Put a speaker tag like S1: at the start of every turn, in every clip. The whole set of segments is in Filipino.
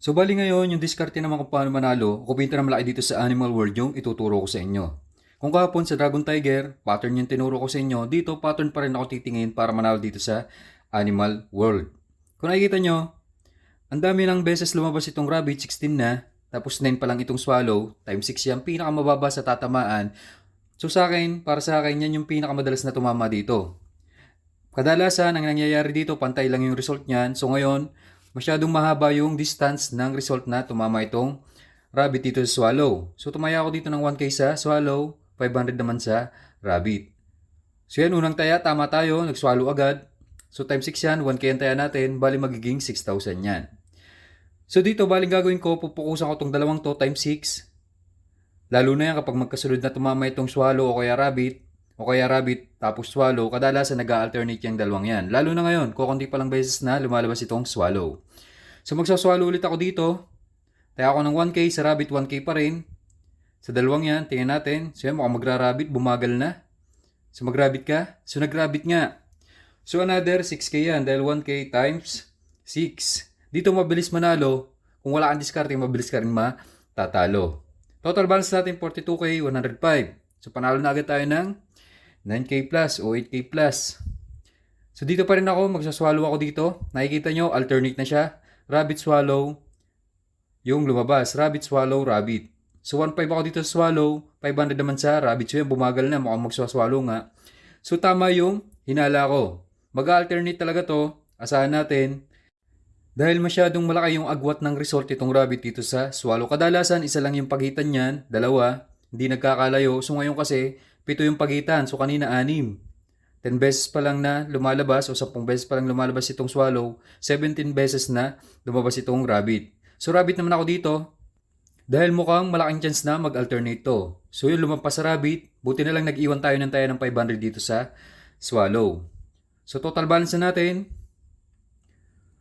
S1: So bali ngayon, yung diskarte naman kung paano manalo o kumita ng malaki dito sa Animal World yung ituturo ko sa inyo. Kung kahapon sa Dragon Tiger, pattern yung tinuro ko sa inyo, dito pattern pa rin ako titingin para manalo dito sa Animal World. Kung nakikita nyo, ang dami ng beses lumabas itong rabbit, 16 na, tapos 9 pa lang itong swallow, times 6 yan, pinakamababa sa tatamaan. So sa akin, para sa akin, yan yung pinakamadalas na tumama dito. Kadalasan, ang nangyayari dito, pantay lang yung result niyan. So ngayon, masyadong mahaba yung distance ng result na tumama itong rabbit dito sa swallow. So tumaya ako dito ng 1K sa swallow, 500 naman sa rabbit. So yan, unang taya, tama tayo, nag-swallow agad. So times 6 yan, 1K ang taya natin, bali magiging 6,000 yan. So dito, bali gagawin ko, pupukusan ko itong dalawang to times 6. Lalo na yan kapag magkasunod na tumama itong swallow o kaya rabbit tapos swallow, kadalasan nag-alternate yung dalawang yan. Lalo na ngayon, kukunti pa lang beses na lumalabas itong swallow. So magsaswallow ulit ako dito. Taya ako ng 1K, sa rabbit 1K pa rin. Sa dalawang yan, tingnan natin. So yan, mukhang magra-rabbit, bumagal na. So mag-rabbit ka? So nag-rabbit nga. So another 6K yan dahil 1K times 6. Dito mabilis manalo. Kung wala kang diskarte, mabilis ka rin matatalo. Total balance natin 42K, 105. So panalo na agad tayo ng 9K plus o 8K plus. So dito pa rin ako, magsaswallow ako dito. Nakikita nyo, alternate na siya. Rabbit swallow, yung lumabas. Rabbit swallow, rabbit. So 1.5 ako dito sa swallow, 500 naman sa rabbit. So yan, bumagal na, mukhang magsaswallow nga. So tama yung hinala ko. Mag-alternate talaga to, asahan natin. Dahil masyadong malaki yung agwat ng result itong rabbit dito sa swallow. Kadalasan, isa lang yung pagitan niyan, dalawa, hindi nagkakalayo. So ngayon kasi, 7 yung pagitan. So kanina 6. 10 beses pa lang na lumalabas o 10 beses pa lang lumalabas itong swallow. 17 beses na lumabas itong rabbit. So rabbit naman ako dito. Dahil mukhang malaking chance na mag-alternate to. So yun, lumampas sa rabbit. Buti na lang nag-iwan tayo ng taya ng 500 dito sa swallow. So total balance na natin.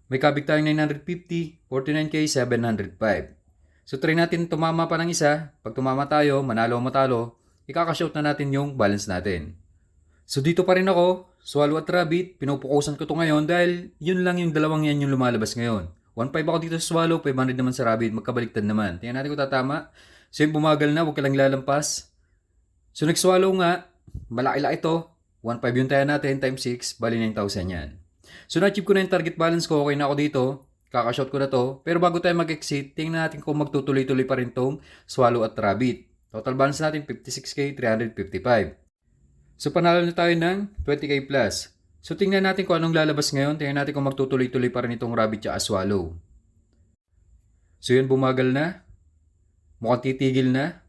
S1: May kabig tayong 950, 49K, 705. So try natin tumama pa ng isa. Pag tumama tayo, manalo o matalo, ikakashout na natin yung balance natin. So dito pa rin ako, swallow at rabbit, pinupukusan ko to ngayon dahil yun lang yung dalawang yan yung lumalabas ngayon. 1.5 ako dito sa swallow, 500 naman sa rabbit, magkabaliktad naman. Tingnan natin kung tatama. So yung bumagal na, huwag ka lang lalampas. So nag-swallow nga, malaki-laki ito. 1.5 yung taya natin, times 6, bali 9,000 yan. So na-achieve ko na yung target balance ko, okay na ako dito. Kakashot ko na to. Pero bago tayo mag-exit, tingnan natin kung magtutuloy-tuloy pa rin tong swallow at rabbit. Total balance natin 56K, 355. So panalo na tayo ng 20K plus. So tingnan natin kung anong lalabas ngayon. Tingnan natin kung magtutuloy-tuloy pa rin itong rabbit at swallow. So yun, bumagal na. Mukhang titigil na.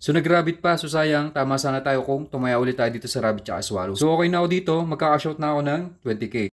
S1: So nag-rabbit pa. So sayang, tama sana tayo kung tumaya ulit tayo dito sa rabbit at swallow. So okay na ako dito. Magkakashot na ako ng 20K.